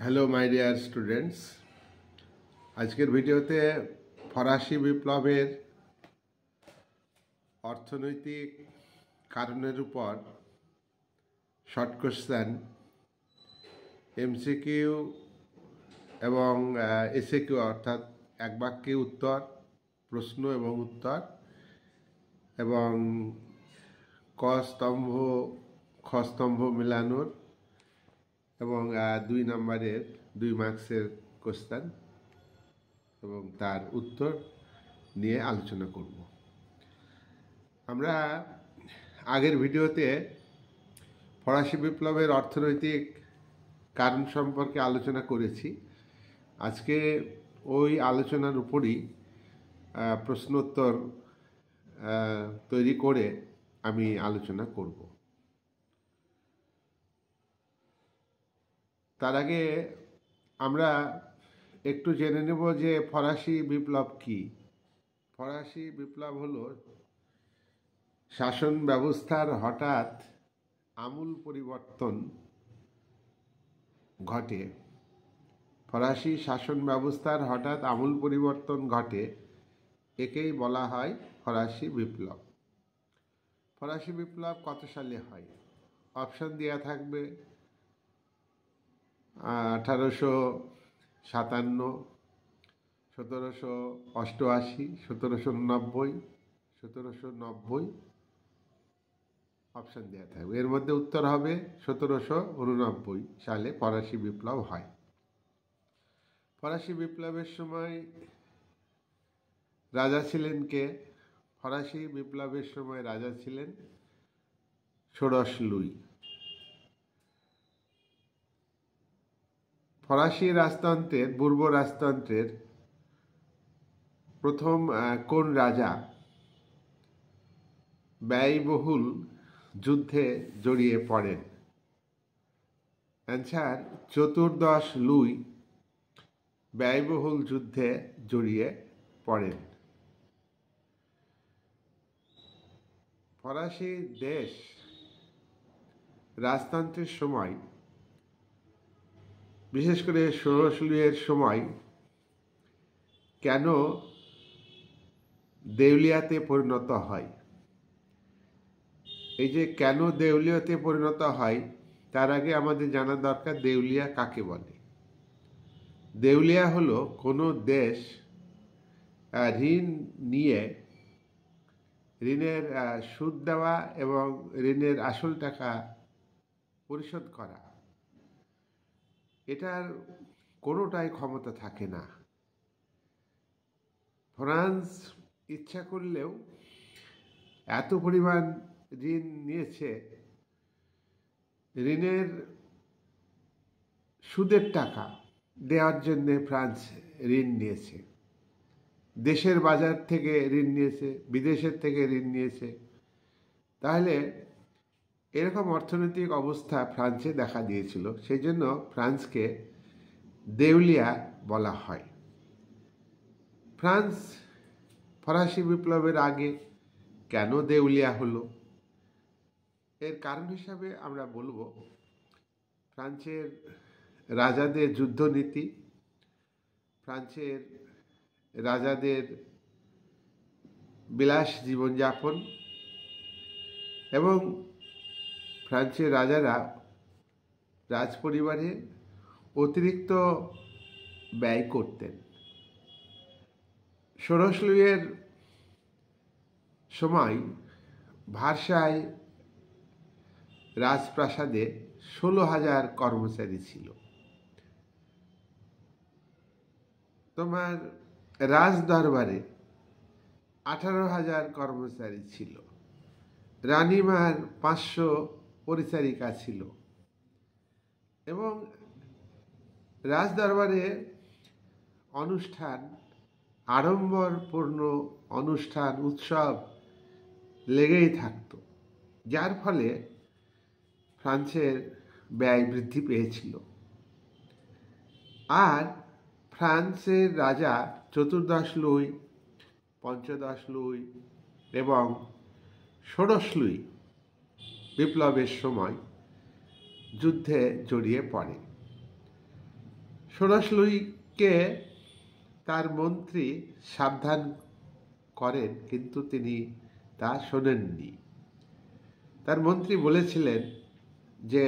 Hello my dear students, আজকের ভিডিওতে ফরাসি বিপ্লবের অর্থনৈতিক কারণের উপর শর্ট কোশ্চেন, এমসিকিউ এবং এসএকিউ অর্থাৎ এক বাক্যে উত্তর, প্রশ্ন এবং উত্তর এবং ক স্তম্ভ খ স্তম্ভ মেলানোর এবং 2 নম্বরের 2 মার্কসের কোশ্চেন এবং তার উত্তর নিয়ে আলোচনা করব। আমরা আগের ভিডিওতে ফরাসি বিপ্লবের অর্থনৈতিক কারণ সম্পর্কে আলোচনা করেছি। আজকে ওই আলোচনার উপরই প্রশ্নোত্তর তৈরি করে আমি আলোচনা করব। তার আগে আমরা একটু জেনে নেব যে ফরাসি বিপ্লব কি। ফরাসি বিপ্লব হলো শাসন ব্যবস্থার হঠাৎ আমূল পরিবর্তন ঘটে। ফরাসি শাসন ব্যবস্থার হঠাৎ আমূল পরিবর্তন ঘটে, একেই বলা হয় ফরাসি বিপ্লব। ফরাসি বিপ্লব কত সালে হয়? অপশন দেওয়া থাকবে 1857, 1788, 1790, 1790 অপশন দেওয়া থাকবে। এর মধ্যে উত্তর হবে 1789 সালে ফরাসি বিপ্লব হয়। ফরাসি বিপ্লবের সময় রাজা ছিলেন কে? ফরাসি বিপ্লবের সময় রাজা ছিলেন ষোড়শ লুই। ফরাসি রাজতন্ত্রের, পূর্ব রাজতন্ত্রের প্রথম কোন রাজা ব্যয়বহুল যুদ্ধে জড়িয়ে পড়েন? অ্যান্সার, চতুর্দশ লুই ব্যয়বহুল যুদ্ধে জড়িয়ে পড়েন। ফরাসি দেশ রাজতন্ত্রের সময়, বিশেষ করে ষোড়শ লুইয়ের সময়, কেন দেউলিয়াতে পরিণত হয়? এই যে কেন দেউলিয়াতে পরিণত হয়, তার আগে আমাদের জানা দরকার দেউলিয়া কাকে বলে। দেউলিয়া হলো কোনো দেশ ঋণ নিয়ে ঋণের সুদ দেওয়া এবং ঋণের আসল টাকা পরিশোধ করা, এটার কোনোটাই ক্ষমতা থাকে না। ফ্রান্স ইচ্ছা করলেও এত পরিমাণ ঋণ নিয়েছে, ঋণের সুদের টাকা দেওয়ার জন্য ফ্রান্স ঋণ নিয়েছে। দেশের বাজার থেকে ঋণ নিয়েছে, বিদেশের থেকে ঋণ নিয়েছে। তাহলে এরকম অর্থনৈতিক অবস্থা ফ্রান্সে দেখা দিয়েছিল, সেই জন্য ফ্রান্সকে দেউলিয়া বলা হয়। ফ্রান্স ফরাসি বিপ্লবের আগে কেন দেউলিয়া হলো? এর কারণ হিসাবে আমরা বলবো ফ্রান্সের রাজাদের যুদ্ধনীতি, ফ্রান্সের রাজাদের বিলাস জীবনযাপন এবং ফ্রান্সের রাজারা রাজপরিবারে অতিরিক্ত ব্যয় করতেন। ষোড়শ লুইয়ের সময় ভার্সাই রাজপ্রাসাদে 16,000 কর্মচারী ছিল। তোমার রাজ দরবারে 18,000 কর্মচারী ছিল। রানীমার 500 পরিচারিকা ছিল এবং রাজদরবারে অনুষ্ঠান, আড়ম্বরপূর্ণ অনুষ্ঠান, উৎসব লেগেই থাকত, যার ফলে ফ্রান্সের ব্যয় বৃদ্ধি পেয়েছিল। আর ফ্রান্সের রাজা চতুর্দশ লুই, পঞ্চদশ লুই এবং ষোড়শ লুই বিপ্লবের সময় যুদ্ধে জড়িয়ে পড়ে। ষোড়শ লুইকে তার মন্ত্রী সাবধান করেন, কিন্তু তিনি তা শোনেননি। তার মন্ত্রী বলেছিলেন যে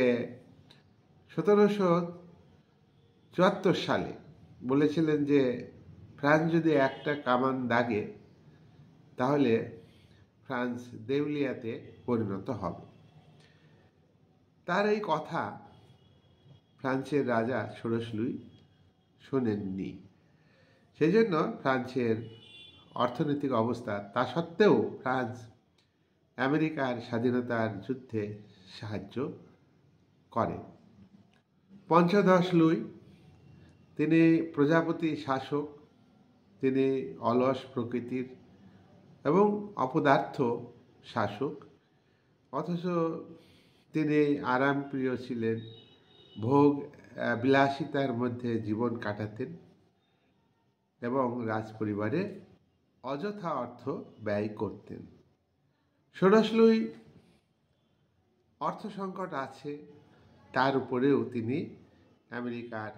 1774 সালে বলেছিলেন যে ফ্রান্স যদি একটা কামান দাগে তাহলে ফ্রান্স দেউলিয়াতে পরিণত হবে। তার এই কথা ফ্রান্সের রাজা ষোড়শ লুই শোনেননি। সেই জন্য ফ্রান্সের অর্থনৈতিক অবস্থা তা সত্ত্বেও ফ্রান্স আমেরিকার স্বাধীনতার যুদ্ধে সাহায্য করে। পঞ্চদশ লুই তিনি প্রজাপতি শাসক, তিনি অলস প্রকৃতির এবং অপদার্থ শাসক, অথচ তিনি আরামপ্রিয় ছিলেন, ভোগ বিলাসিতার মধ্যে জীবন কাটাতেন এবং রাজপরিবারে অযথা অর্থ ব্যয় করতেন। ষোড়শ লুই অর্থ সংকট আছে, তার উপরেও তিনি আমেরিকার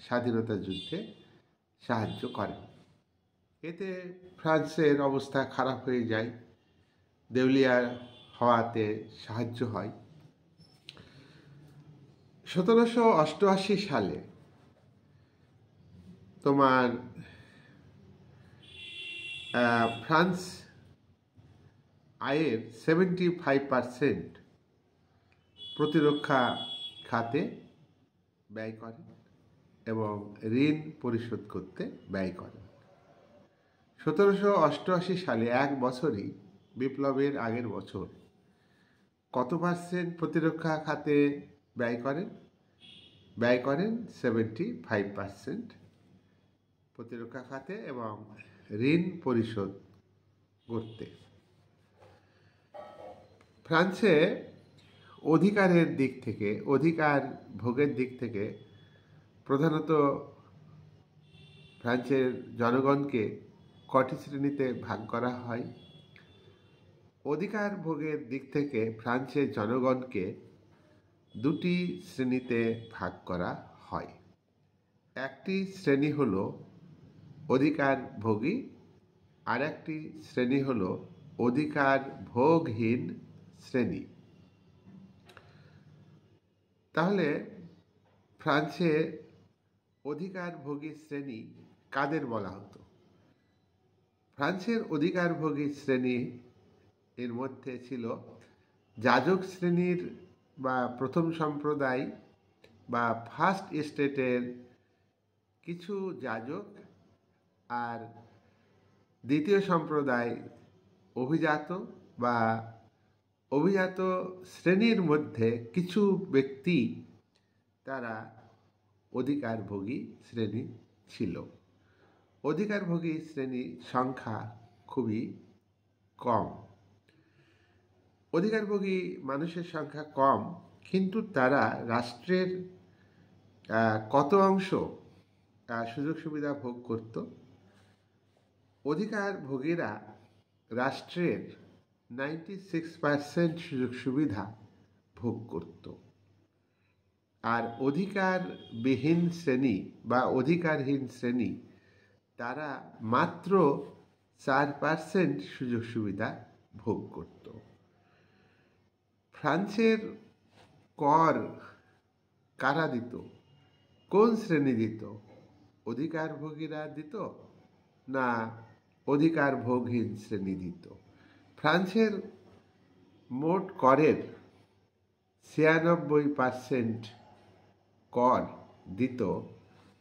স্বাধীনতা যুদ্ধে সাহায্য করেন। এতে ফ্রান্সের অবস্থা খারাপ হয়ে যায়, দেউলিয়া হওয়াতে সাহায্য হয়। 1788 সালে তোমার ফ্রান্স আয়ের 75% প্রতিরক্ষা খাতে ব্যয় করেন এবং ঋণ পরিশোধ করতে ব্যয় করেন। 1788 সালে, এক বছরই, বিপ্লবের আগের বছর, কত পার্সেন্ট প্রতিরক্ষা খাতে ব্যয় করেন? ব্যয় করেন 75% প্রতিরক্ষা খাতে এবং ঋণ পরিশোধ করতে। ফ্রান্সে অধিকারের দিক থেকে, অধিকার ভোগের দিক থেকে প্রধানত ফ্রান্সের জনগণকে কটি শ্রেণীতে ভাগ করা হয়? অধিকার ভোগের দিক থেকে ফ্রান্সের জনগণকে দুটি শ্রেণীতে ভাগ করা হয়। একটি শ্রেণী হল অধিকার ভোগী, আর একটি শ্রেণী হল অধিকার ভোগহীন শ্রেণী। তাহলে ফ্রান্সে অধিকার ভোগী শ্রেণী কাদের বলা হতো? ফ্রান্সের অধিকার ভোগী শ্রেণী এর মধ্যে ছিল যাজক শ্রেণীর বা প্রথম সম্প্রদায় বা ফার্স্ট এস্টেটের কিছু যাজক, আর দ্বিতীয় সম্প্রদায় অভিজাত বা অভিজাত শ্রেণীর মধ্যে কিছু ব্যক্তি, তারা অধিকারভোগী শ্রেণী ছিল। অধিকারভোগী শ্রেণীর সংখ্যা খুবই কম। অধিকারভোগী মানুষের সংখ্যা কম, কিন্তু তারা রাষ্ট্রের কত অংশ সুযোগ সুবিধা ভোগ করত? অধিকারভোগীরা রাষ্ট্রের 96% সুযোগ সুবিধা ভোগ করত, আর অধিকারবিহীন শ্রেণী বা অধিকারহীন শ্রেণী তারা মাত্র 4% সুযোগ সুবিধা ভোগ করত। ফ্রান্সের কর কারা দিত? কোন শ্রেণী দিত? অধিকারভোগীরা দিত না অধিকার ভোগহীন শ্রেণী দিত? ফ্রান্সের মোট করের 96% কর দিত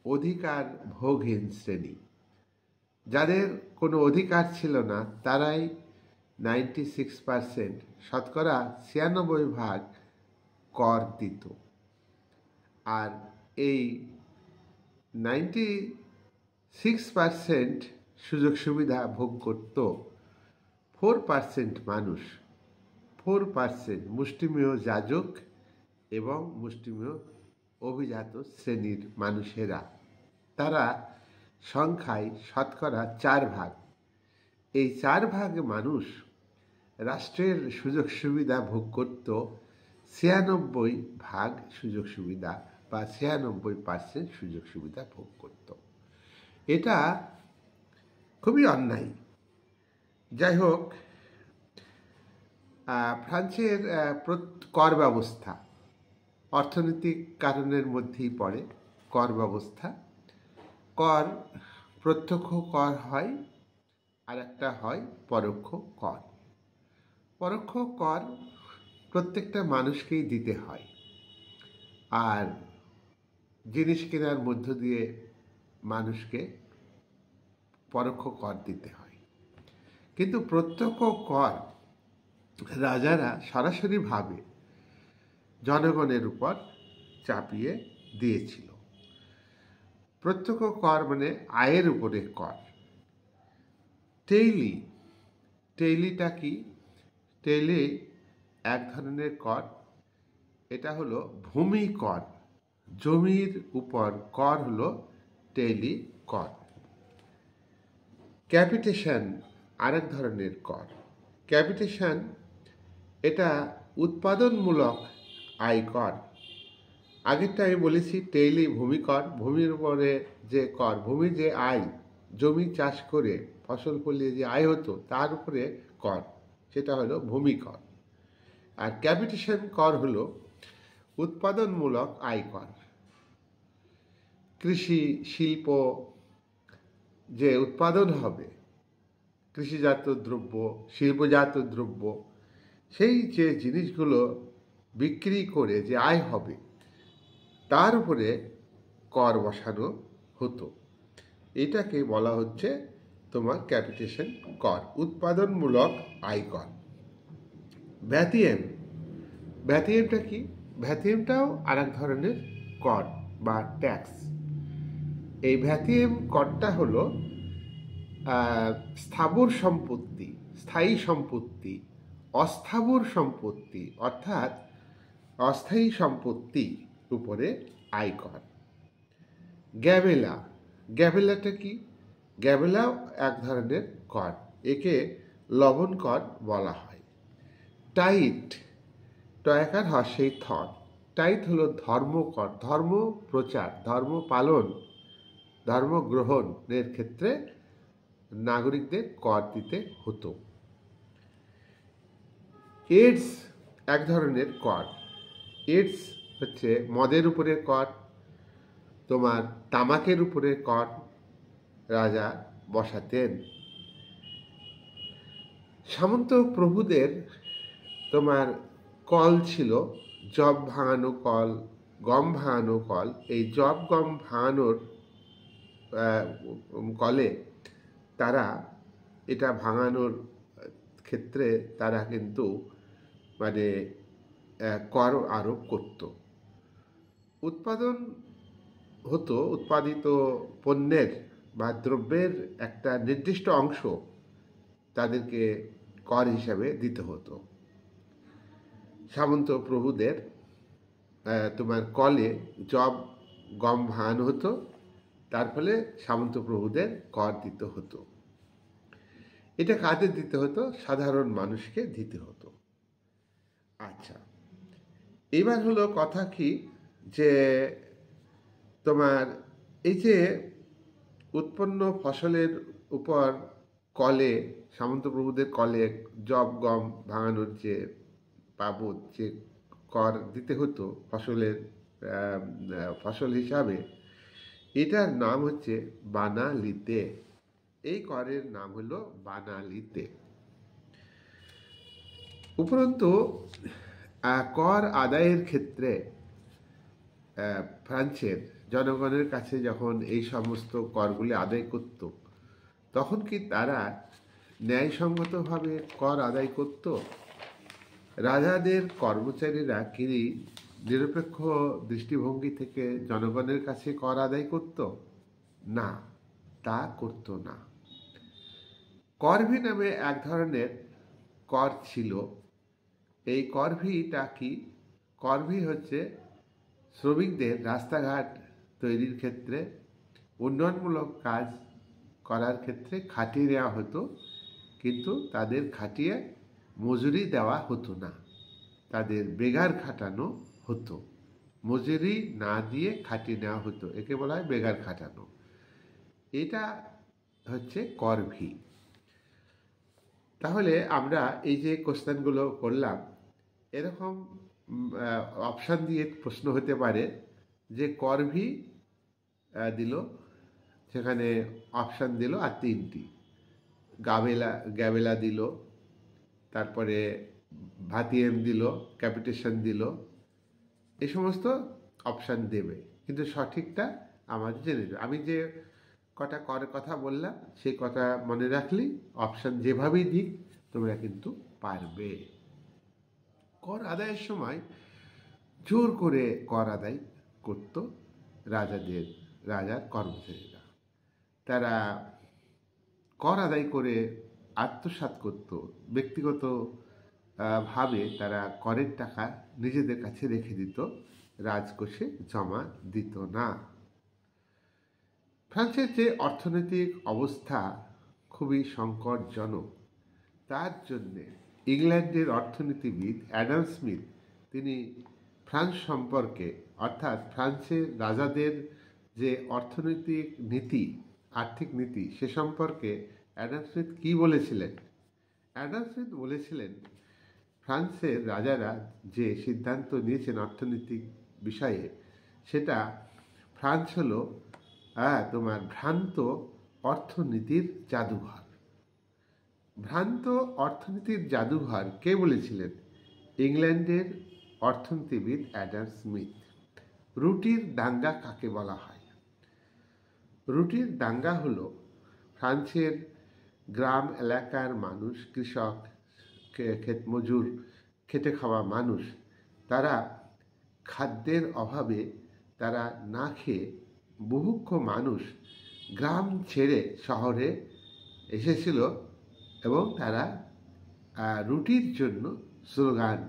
অধিকার ভোগহীন শ্রেণী। যাদের কোনো অধিকার ছিল না তারাই 96%, শতকরা 96% কর দিত। আর এই 96% সুযোগ সুবিধা ভোগ করত 4% মানুষ, 4% মুষ্টিমেয় যাজক এবং মুষ্টিমেয় অভিজাত শ্রেণীর মানুষেরা। তারা সংখ্যায় শতকরা 4%। এই 4% মানুষ রাষ্ট্রের সুযোগ সুবিধা ভোগ করত, 96% সুযোগ সুবিধা বা 96% সুযোগ সুবিধা ভোগ করত। এটা খুবই অন্যায়। যাই হোক, ফ্রান্সের কর ব্যবস্থা অর্থনৈতিক কারণের মধ্যেই পড়ে। কর ব্যবস্থা, কর প্রত্যক্ষ কর হয়, আর একটা হয় পরোক্ষ কর। পরোক্ষ কর প্রত্যেকটা মানুষকেই দিতে হয়, আর জিনিস কেনার মধ্য দিয়ে মানুষকে পরোক্ষ কর দিতে হয়। কিন্তু প্রত্যক্ষ কর রাজারা সরাসরিভাবে জনগণের উপর চাপিয়ে দিয়েছিল। প্রত্যক্ষ কর মানে আয়ের উপরে কর। টেইলিটা কি? টেইলি এক ধরনের কর। এটা হলো ভূমি কর। জমির উপর কর হলো টেইলি কর। ক্যাপিটেশন আরেক ধরনের কর। ক্যাপিটেশন এটা উৎপাদনমূলক আয়কর। আগেরটা আমি বলেছি টেইলি ভূমি কর, ভূমির উপরে যে কর, ভূমি যে আয়, জমি চাষ করে ফসল ফলিয়ে যে আয় হতো তার উপরে কর, সেটা হলো ভূমি কর। আর ক্যাপিটেশন কর হলো উৎপাদনমূলক আয়কর। কৃষি শিল্প যে উৎপাদন হবে, কৃষিজাত দ্রব্য, শিল্পজাত দ্রব্য, সেই যে জিনিসগুলো বিক্রি করে যে আয় হবে তার উপরে কর বসানো হতো। এটাকে বলা হচ্ছে তোমার ক্যাপিটেশন কর, উৎপাদনমূলক আয়কর। ভ্যাথিয়েমটা কি? ভ্যাথিয়েমটাও আর এক ধরনের কর বা ট্যাক্স। এই ভ্যাথিয়েম করটা হলো স্থাবর সম্পত্তি, স্থায়ী সম্পত্তি, অস্থাবর সম্পত্তি অর্থাৎ অস্থায়ী সম্পত্তি উপরে আয়কর। গ্যাবেলাটা কি? গ্যাবেলাও এক ধরনের কর, একে লবণ কর বলা হয়। টয়কার হর্ষেই থর। টাইট হলো ধর্মকর, ধর্ম প্রচার, ধর্ম পালন, ধর্ম গ্রহণের ক্ষেত্রে নাগরিকদের কর দিতে হতো। এডস এক ধরনের কর। এডস হচ্ছে মদের উপরে কর, তোমার তামাকের উপরে কর রাজা বসাতেন। সামন্ত প্রভুদের তোমার কল ছিল, জব ভাঙানো কল, গম ভাঙানো কল। এই জব গম ভাঙানোর কলে তারা এটা ভাঙানোর ক্ষেত্রে তারা কিন্তু মানে কর আরোপ করত। উৎপাদিত পণ্যের বা দ্রব্যের একটা নির্দিষ্ট অংশ তাদেরকে কর হিসাবে দিতে হতো। সামন্ত প্রভুদের তোমার কলে জব গম ভাঙানো হতো, তার ফলে সামন্ত প্রভুদের কর দিতে হতো। এটা কাদের দিতে হতো? সাধারণ মানুষকে দিতে হতো। আচ্ছা, এবার হলো কথা কি, যে তোমার এই যে উৎপন্ন ফসলের উপর কলে, সামন্ত প্রভুদের কলে জব গম ভাঙানোর যে বাবদ যে কর দিতে হতো ফসল হিসাবে, এটার নাম হচ্ছে বানালিতে। এই করের নাম হলো বানালিতে। উপরন্তু কর আদায়ের ক্ষেত্রে ফ্রান্সের জনগণের কাছে যখন এই সমস্ত করগুলি আদায় করত, তখন কি তারা ন্যায়সঙ্গতভাবে কর আদায় করত? রাজাদের কর্মচারীরা কি নিরপেক্ষ দৃষ্টিভঙ্গি থেকে জনগণের কাছে কর আদায় করত? না, তা করত না। করভি নামে এক ধরনের কর ছিল। এই করভিটা কি? করভি হচ্ছে শ্রমিকদের রাস্তাঘাট তৈরির ক্ষেত্রে, উন্নয়নমূলক কাজ করার ক্ষেত্রে খাটিয়ে নেওয়া হতো, কিন্তু তাদের খাটিয়ে মজুরি দেওয়া হতো না, তাদের বেগার খাটানো হতো। মজুরি না দিয়ে খাটিয়ে নেওয়া হতো, একে বলা হয় বেগার খাটানো। এটা হচ্ছে কর ভি। তাহলে আমরা এই যে কোশ্চেনগুলো করলাম, এরকম অপশান দিয়ে প্রশ্ন হতে পারে যে কর ভি দিল, সেখানে অপশান দিল আর তিনটি, গ্যাবেলা দিল, তারপরে ভাতিয়েম দিল, ক্যাপিটেশন দিল, এই সমস্ত অপশান দেবে, কিন্তু সঠিকটা আমাদের জেনে নেবে। আমি যে কটা করের কথা বললাম সেই কথা মনে রাখলি অপশান যেভাবেই দিক তোমরা কিন্তু পারবে। কর আদায়ের সময় জোর করে কর আদায় করত রাজার কর্মচারীরা। তারা কর আদায় করে আত্মসাৎ করত, ব্যক্তিগত ভাবে তারা করের টাকা নিজেদের কাছে রেখে দিত, রাজকোষে জমা দিত না। ফ্রান্সের যে অর্থনৈতিক অবস্থা খুবই সংকটজনক, তার জন্যে ইংল্যান্ডের অর্থনীতিবিদ অ্যাডাম স্মিথ তিনি ফ্রান্স সম্পর্কে, অর্থাৎ ফ্রান্সের রাজাদের যে অর্থনৈতিক নীতি, আর্থিক নীতি, সে সম্পর্কে অ্যাডাম স্মিথ কী বলেছিলেন? অ্যাডাম স্মিথ বলেছিলেন, ফ্রান্সের রাজারা যে সিদ্ধান্ত নিয়েছেন অর্থনৈতিক বিষয়ে, সেটা ফ্রান্স হলো তোমার ভ্রান্ত অর্থনীতির জাদুঘর। ভ্রান্ত অর্থনীতির জাদুঘর কে বলেছিলেন? ইংল্যান্ডের অর্থনীতিবিদ অ্যাডাম স্মিথ। রুটির দাঙ্গা কাকে বলা হয়? রুটির দাঙ্গা হলো ফ্রান্সের গ্রাম এলাকার মানুষ, কৃষক, ক্ষেতমজুর, খেটে খাওয়া মানুষ, তারা খাদ্যের অভাবে তারা না খেয়ে, বুভুক্ষ মানুষ গ্রাম ছেড়ে শহরে এসেছিল এবং তারা রুটির জন্য স্লোগান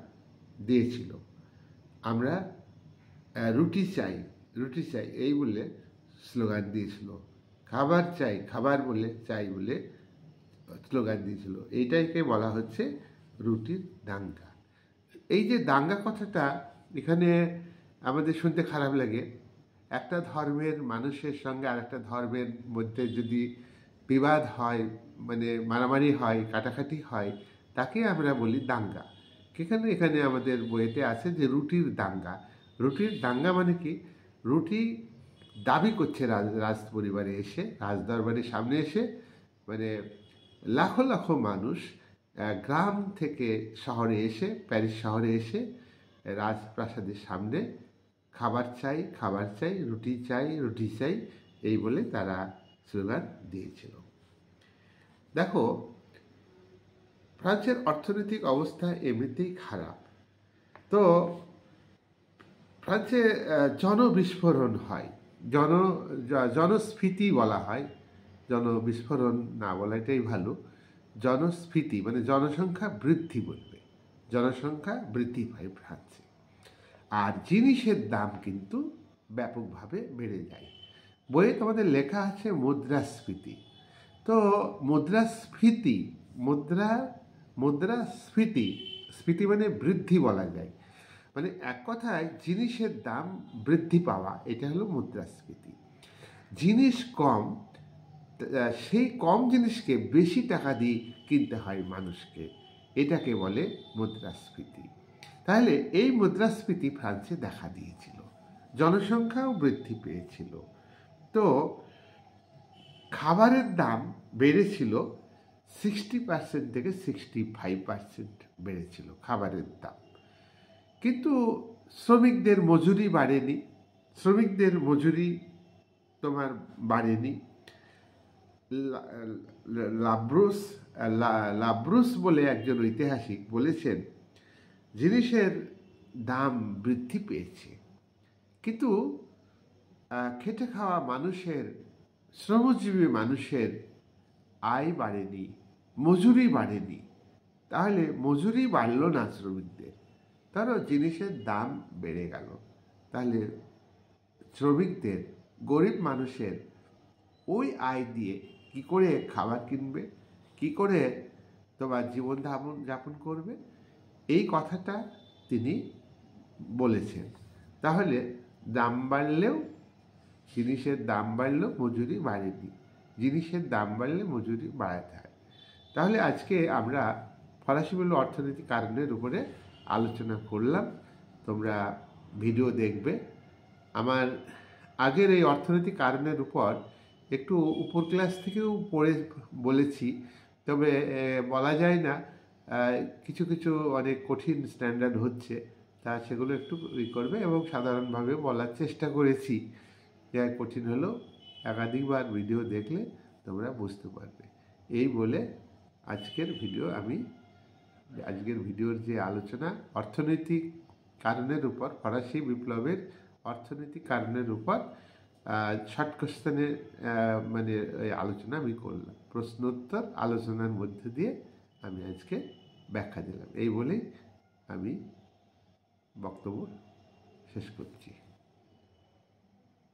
দিয়েছিল, আমরা রুটি চাই, রুটি চাই এই বলে স্লোগান দিয়েছিল। খাবার চাই, খাবার বলে চাই বলে স্লোগান দিয়েছিল। এইটাকে বলা হচ্ছে রুটির দাঙ্গা। এই যে দাঙ্গা কথাটা এখানে আমাদের শুনতে খারাপ লাগে। একটা ধর্মের মানুষের সঙ্গে আর একটা ধর্মের মধ্যে যদি বিবাদ হয়, মানে মারামারি হয়, কাটাকাটি হয়, তাকে আমরা বলি দাঙ্গা। এখানে আমাদের বইতে আছে যে রুটির দাঙ্গা। রুটির দাঙ্গা মানে কি? রুটি দাবি করছে রাজ পরিবারে এসে, রাজদরবারের সামনে এসে, মানে লাখো লাখো মানুষ গ্রাম থেকে শহরে এসে, প্যারিস শহরে এসে রাজপ্রাসাদের সামনে খাবার চাই, খাবার চাই, রুটি চাই, রুটি চাই, এই বলে তারা স্লোগান দিয়েছিল। দেখো, ফ্রান্সের অর্থনৈতিক অবস্থা এমনিতেই খারাপ, তো ফ্রান্সে জনবিস্ফোরণ হয়, জনস্ফীতি বলা হয়, জনবিস্ফোরণ না বলাটাই ভালো। জনস্ফীতি মানে জনসংখ্যা বৃদ্ধি বলবে, জনসংখ্যা বৃদ্ধি পায় ফ্রান্সে, আর জিনিসের দাম কিন্তু ব্যাপকভাবে বেড়ে যায়। বইয়ে তোমাদের লেখা আছে মুদ্রাস্ফীতি। তো মুদ্রাস্ফীতি, স্ফীতি মানে বৃদ্ধি বলা যায়, মানে এক কথায় জিনিসের দাম বৃদ্ধি পাওয়া, এটা হলো মুদ্রাস্ফীতি। জিনিস কম, সেই কম জিনিসকে বেশি টাকা দিয়ে কিনতে হয় মানুষকে, এটাকে বলে মুদ্রাস্ফীতি। তাহলে এই মুদ্রাস্ফীতি ফ্রান্সে দেখা দিয়েছিল, জনসংখ্যাও বৃদ্ধি পেয়েছিল। তো খাবারের দাম বেড়েছিল 60% থেকে 65% বেড়েছিল খাবারের দাম, কিন্তু শ্রমিকদের মজুরি বাড়েনি, শ্রমিকদের মজুরি তোমার বাড়েনি। লাব্রুস বলে একজন ঐতিহাসিক বলেছেন, জিনিসের দাম বৃদ্ধি পেয়েছে, কিন্তু খেটে খাওয়া মানুষের, শ্রমজীবী মানুষের আয় বাড়েনি, মজুরি বাড়েনি। তাহলে মজুরি বাড়ল না শ্রমিকদের, তারও জিনিসের দাম বেড়ে গেল। তাহলে শ্রমিকদের, গরিব মানুষের ওই আয় দিয়ে কি করে খাবার কিনবে, কি করে তোমার জীবন যাপন করবে, এই কথাটা তিনি বলেছেন। তাহলে দাম বাড়লেও জিনিসের দাম বাড়লেও মজুরি বাড়েনি, জিনিসের দাম বাড়লে মজুরি বাড়াতে হয়। তাহলে আজকে আমরা ফরাসি মূল্য অর্থনৈতিক কারণের উপরে আলোচনা করলাম। তোমরা ভিডিও দেখবে। আমার আগের এই অর্থনৈতিক কারণের উপর একটু উপর ক্লাস থেকেও পড়ে বলেছি, তবে বলা যায় না, কিছু কিছু অনেক কঠিন স্ট্যান্ডার্ড হচ্ছে, তা সেগুলো একটু করবে এবং সাধারণভাবে বলার চেষ্টা করেছি। যা কঠিন হলেও একাধিকবার ভিডিও দেখলে তোমরা বুঝতে পারবে। এই বলে আজকের ভিডিওর যে আলোচনা অর্থনৈতিক কারণের উপর, ফরাসি বিপ্লবের অর্থনৈতিক কারণের উপর শর্ট কোশ্চেনে মানে আলোচনা আমি করলাম, প্রশ্নোত্তর আলোচনার মধ্যে দিয়ে আমি আজকে ব্যাখ্যা দিলাম। এই বলেই আমি বক্তব্য শেষ করছি।